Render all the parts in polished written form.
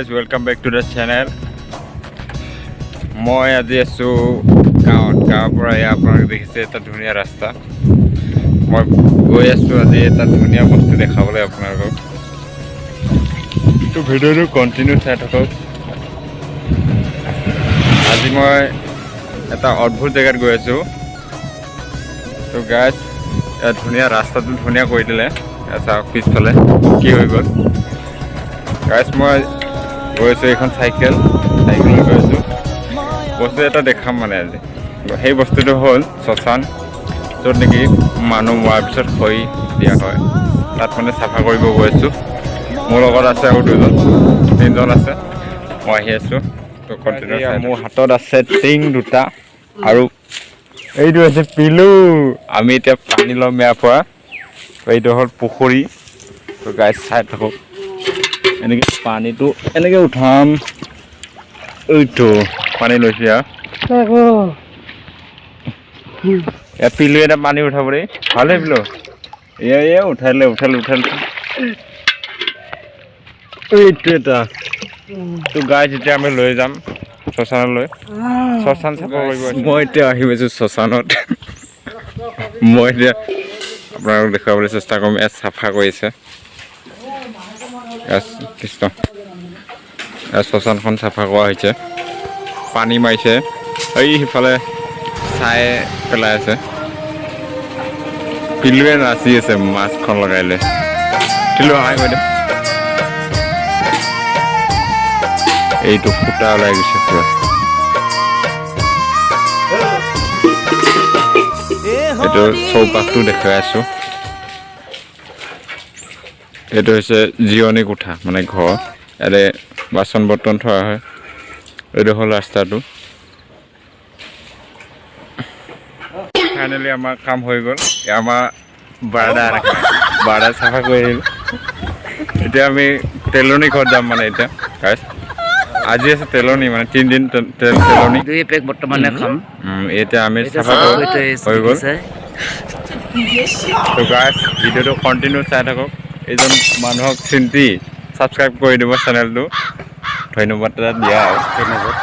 guys, welcome back to the channel. মই আজি আছো গাঁৱৰ পৰা আপোনালোকে দেখিছে এটা ধুনীয়া ৰাস্তা মই গৈ আছো আজি এটা ধুনীয়া বস্তু দেখাবলৈ আপোনালোকক তো ভিডিওটো কন্টিনিউ চাই থাকক আজি মই এটা অদ্ভুত জেগাত গৈ আছো তো গাইজ এটা ধুনীয়া ৰাস্তাটো ধুনীয়া কৰি দিলে আচ্ছা পিছফালে কি হৈ গ'ল গাইজ মই গৈ আছো এখন চাইকেল গৈ আছো বস্তু এটা দেখাম মানে আজি সেই বস্তুটো হ'ল শ্মশান য'ত নেকি মানুহ মৰাৰ পিছত খৰি দিয়া হয় তাত মানে চাফা কৰিব গৈ আছোঁ মোৰ লগত আছে আৰু তিনিজন আছে মই আহি আছোঁ তো কণ্টিনিউ মোৰ হাতত আছে টিং দুটা আৰু এইটো হৈছে পিলু আমি এতিয়া পানী ল'ম ইয়াৰ পৰা এইটো হ'ল পুখুৰী তো গাইজ চাই থাকক এনেকৈ পানীটো এনেকৈ উঠাম এইটো পানী লৈছে আৰু পিলু এটা পানী উঠাব দেই ভালে পিলু এয়া উঠালে এইটো এটা তো গাইজ এতিয়া আমি লৈ যাম শ্মশানলৈ শ্মশান চাফা কৰিব মই এতিয়া আহি পাইছোঁ শ্মশানত মই এতিয়া আপোনালোকক দেখুৱাবলৈ চেষ্টা কৰিম ইয়াত চাফা কৰিছে কৃষ্ণ ইয়াত শ্মশানখন চাফা কৰা হৈছে পানী মাৰিছে এই সিফালে চাই পেলাই আছে পিলুৱে নাচি আছে মাছখন লগাই লৈ পিলু সহায় কৰি দিম এইটো ফুটা ওলাই গৈছে পুৰা এইটো চৌপাশটো দেখুৱাই আছো এইটো হৈছে জিৰণি কোঠা মানে ঘৰ ইয়াতে বাচন বৰ্তন থোৱা হয় এইটো হ'ল ৰাস্তাটো ফাইনেলি আমাৰ কাম হৈ গ'ল আমাৰ বাৰাদা চাফা কৰি আহিলোঁ এতিয়া আমি তেলনি ঘৰত যাম মানে এতিয়া আজি আছে তেলনি মানে 3 দিন তেলনি বৰ্তমানে খাম এতিয়া আমি চাফা হৈ গ'ল তো গাইজ ভিডিঅ'টো কণ্টিনিউ চাই থাকক এইজন মানুহক চিন্তি ছাবস্ক্ৰাইব কৰি দিব চেনেলটো ধন্যবাদ এটা দিয়া আৰু ধন্যবাদ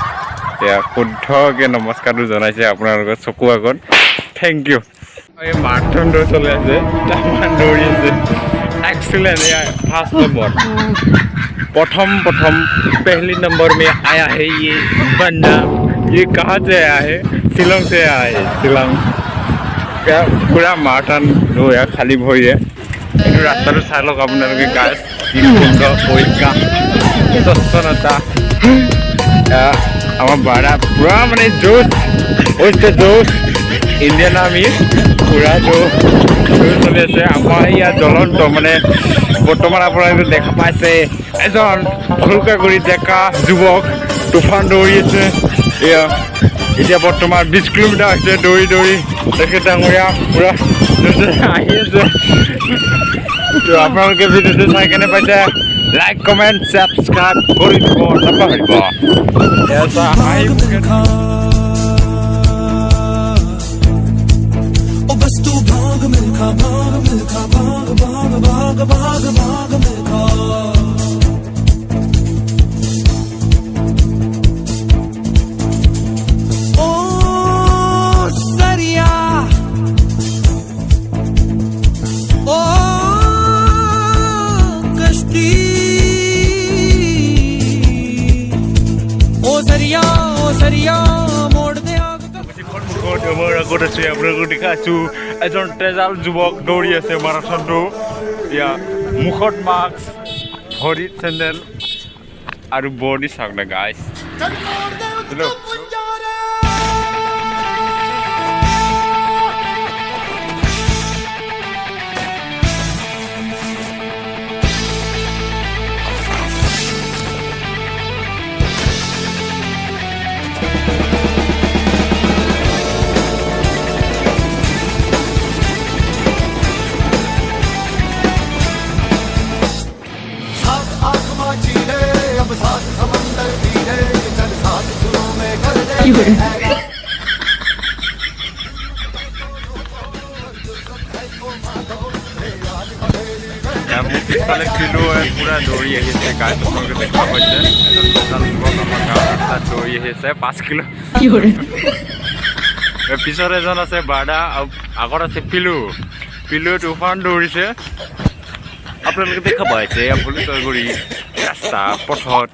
এতিয়া শুদ্ধকৈ নমস্কাৰটো জনাইছে আপোনালোকৰ চকু আগত থেংক ইউ এই মাৰাথন দৌৰ চলি আছে তামান দৌৰি আছে एक्सीलेंट फर्स्ट नंबर प्रथम पहली नंबर में आया है ये बंदा ये कहाँ से आया है शिलोंग से आया है शिलोंग क्या पूरा माराथन दौर है खाली भरी है ये रास्ता तो चाह लग अपना गाइस की सुंदर परिका सचनता आमार बाड़ा पूरा माने जोश जोश इंडियन आर्मी पूरा जो চলি আছে আমাৰ ইয়াত জ্বলন্ত মানে বৰ্তমান আপোনালোকে দেখা পাইছে এজন ফুলকাগুৰি ডেকা যুৱক তুফান দৌৰি আছে এয়া এতিয়া বৰ্তমান 20 কিলোমিটাৰ হৈছে দৌৰি তেখেত ডাঙৰীয়া পূৰা আহি আছে আপোনালোকে ভিডিঅ'টো চাই কেনে পাইছে লাইক কমেণ্ট ছাবস্ক্ৰাইব কৰি দিব নাপাহৰিব भाग मिल्खा ओ सरिया ओ कश्ती ओ सरिया मोड़ दे আগত আছে আপোনালোকক দেখাইছোঁ এজন তেজাল যুৱক দৌৰি আছে মাৰাথনটো এতিয়া মুখত মাস্ক ভৰিত চেণ্ডেল আৰু বডি চাওক না গাইজ পিছফালে পিলু পুৰা দৌৰি আহিছে গাইছ আপোনালোকে দেখা পাইছে এজন লোকেল যুৱক আমাৰ গাঁৱৰ ৰাস্তাত দৌৰি আহিছে 5 কিলো পিছত এজন আছে বাৰ্ডা আৰু আগত আছে পিলুৱে তুফান দৌৰিছে আপোনালোকে দেখা পাইছে পুলিচৰ গুৰি ৰাস্তা পথত